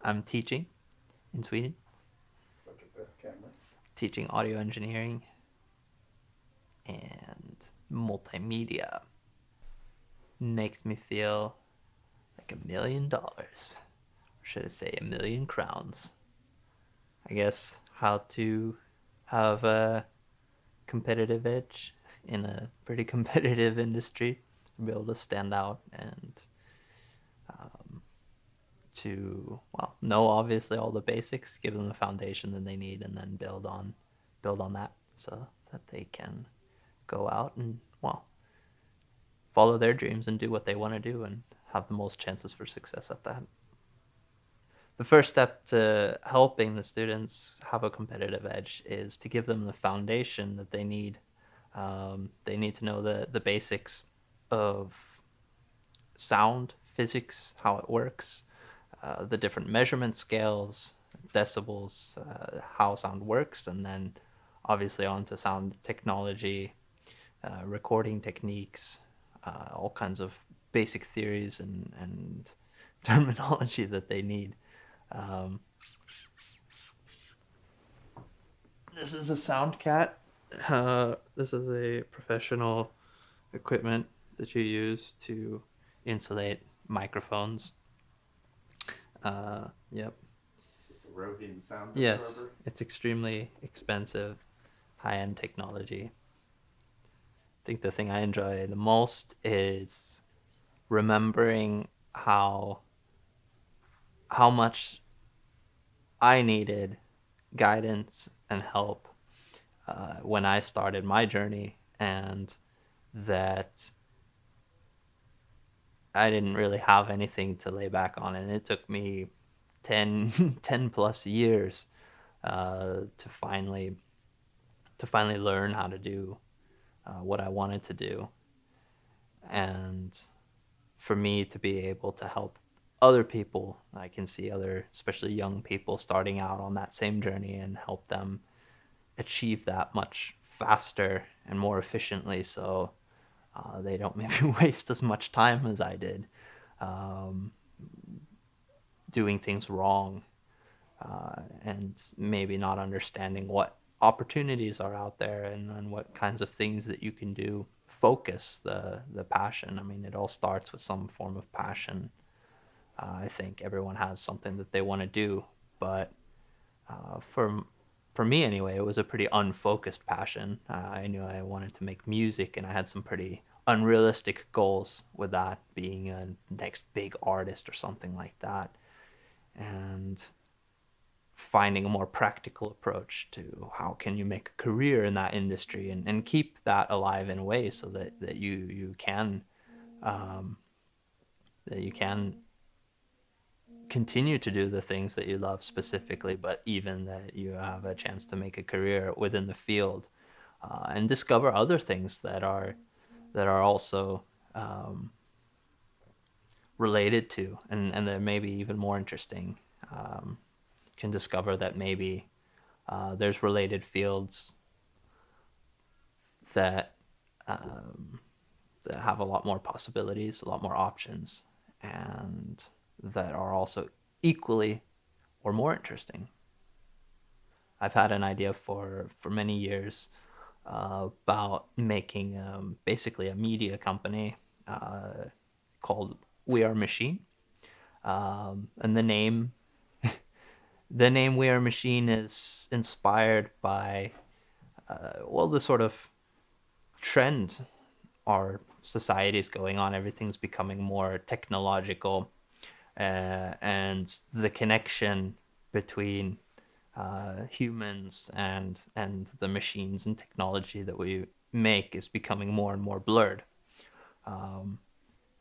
I'm teaching in Sweden, Look at the camera. teaching audio engineering and multimedia. Makes me feel like $1 million. Or should I say £1 million? I guess how to have a competitive edge in a pretty competitive industry, be able to stand out and um, to know obviously all the basics, give them the foundation that they need, and then build on that so that they can go out and follow their dreams and do what they want to do and have the most chances for success at that. The first step to helping the students have a competitive edge is to give them the foundation that they need. They need to know the basics of sound, physics, how it works, the different measurement scales, decibels, how sound works, and then obviously onto sound technology, recording techniques, all kinds of basic theories and terminology that they need. Um, this is a sound cat. This is a professional equipment that you use to insulate microphones. Yep. It's a Rodean sound Yes, absorber. it's extremely expensive, high-end technology. I think the thing I enjoy the most is remembering how much I needed guidance and help when I started my journey, and that I didn't really have anything to lay back on, and it took me 10, 10 plus years to finally learn how to do what I wanted to do, and for me to be able to help other people. I can see other, especially young people, starting out on that same journey and help them achieve that much faster and more efficiently, so they don't maybe waste as much time as I did um, doing things wrong, and maybe not understanding what opportunities are out there, and what kinds of things that you can do. Focus the passion. I mean, it all starts with some form of passion. I think everyone has something that they want to do, but for me anyway, it was a pretty unfocused passion. I knew I wanted to make music, and I had some pretty unrealistic goals with that, being a next big artist or something like that, and finding a more practical approach to how can you make a career in that industry, and keep that alive in a way so that um, you can continue to do the things that you love specifically, but even that you have a chance to make a career within the field, and discover other things that are also um, related to, and that may be even more interesting. Um, can discover that maybe there's related fields that um, that have a lot more possibilities, a lot more options, and that are also equally or more interesting. I've had an idea for many years about making basically a media company called We Are Machine, and the name We Are Machine is inspired by the sort of trend our society is going on. Everything's becoming more technological, and the connection between humans and the machines and technology that we make is becoming more and more blurred. Um,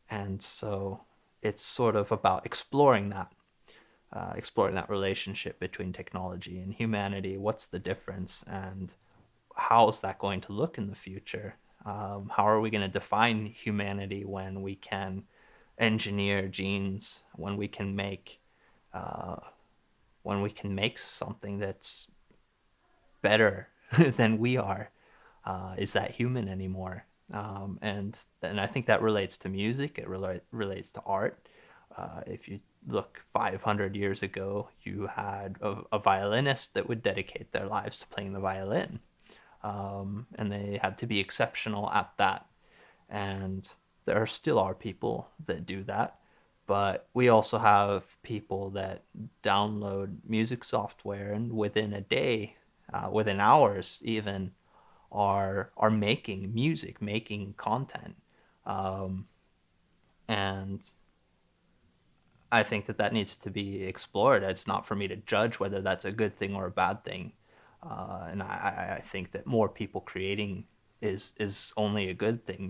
and so it's sort of about exploring that relationship between technology and humanity. What's the difference, and how is that going to look in the future? How are we going to define humanity when we can engineer genes, uh, when we can make something that's better than we are? Is that human anymore? And I think that relates to music. It relates to art. If you look, 500 years ago, you had a violinist that would dedicate their lives to playing the violin. And they had to be exceptional at that. And there still are people that do that. But we also have people that download music software and within a day, within hours even, are making music, making content. Um, and I think that that needs to be explored. It's not for me to judge whether that's a good thing or a bad thing. And I think that more people creating is only a good thing.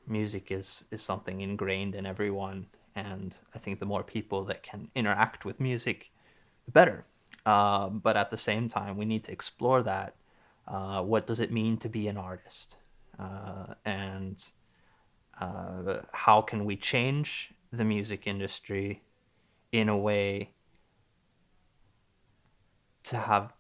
Music is something ingrained in everyone, and I think the more people that can interact with music, the better. But at the same time, we need to explore that. What does it mean to be an artist? And how can we change the music industry in a way to have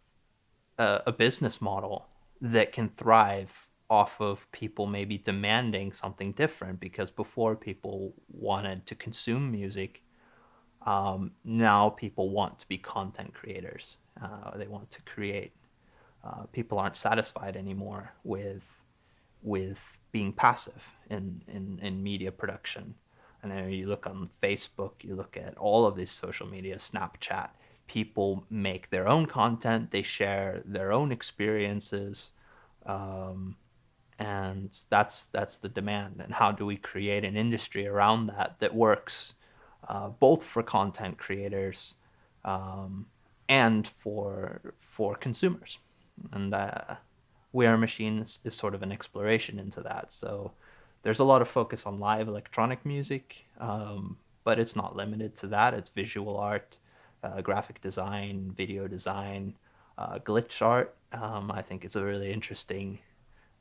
a business model that can thrive off of people maybe demanding something different, because before people wanted to consume music, now people want to be content creators. They want to create. People aren't satisfied anymore with being passive in media production. And then you look on Facebook, you look at all of these social media, Snapchat, people make their own content, they share their own experiences, um, and that's the demand. And how do we create an industry around that that works both for content creators um, and for consumers? And We Are Machine is sort of an exploration into that. So there's a lot of focus on live electronic music, but it's not limited to that. It's visual art, graphic design, video design, glitch art. I think it's a really interesting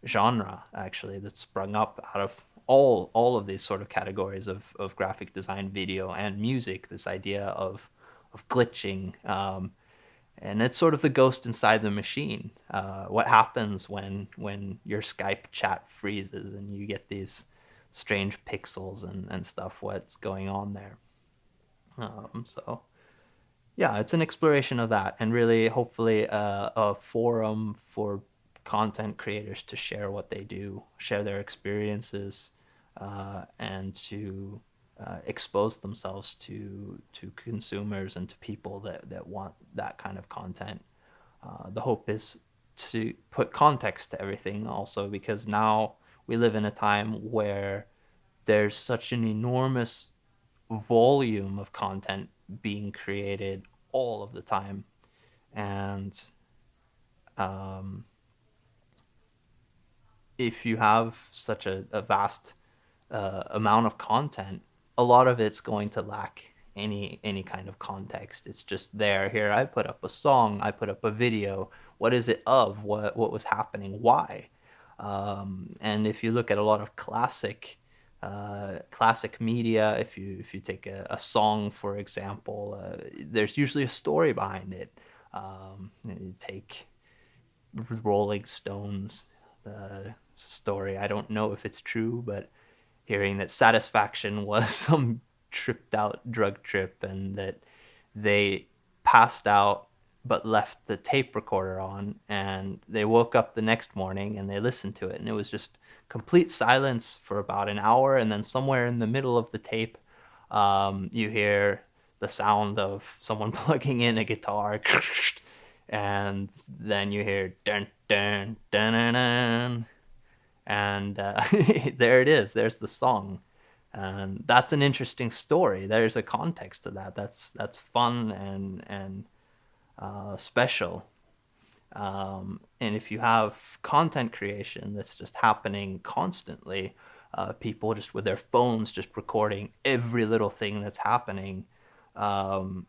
genre actually that's sprung up out of all of these sort of categories of graphic design, video, and music. This idea of glitching, and it's sort of the ghost inside the machine. What happens when your Skype chat freezes and you get these strange pixels and stuff? What's going on there? So yeah, it's an exploration of that, and really, hopefully, a forum for content creators to share what they do, share their experiences, and to expose themselves to consumers and to people that want that kind of content. The hope is to put context to everything, also because now we live in a time where there's such an enormous volume of content being created all of the time. And um, if you have such a vast amount of content, a lot of it's going to lack any kind of context. It's just there. Here, I put up a song, I put up a video. What is it of? What was happening? Why? And if you look at a lot of classic media, if you take a song for example, there's usually a story behind it. You take Rolling Stones story. I don't know if it's true, but hearing that Satisfaction was some tripped out drug trip and that they passed out but left the tape recorder on, and they woke up the next morning and they listened to it, and it was just complete silence for about an hour, and then somewhere in the middle of the tape, you hear the sound of someone plugging in a guitar and then you hear dun dun dun dun, dun and there it is. There's the song, and that's an interesting story. There's a context to that. That's fun and special. And if you have content creation that's just happening constantly, people just with their phones just recording every little thing that's happening, um,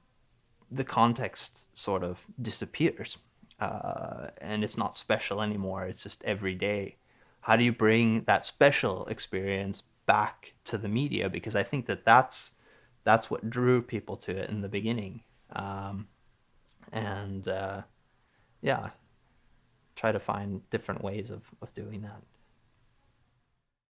the context sort of disappears, and it's not special anymore. It's just every day. How do you bring that special experience back to the media? Because I think that that's what drew people to it in the beginning, and yeah, try to find different ways of doing that.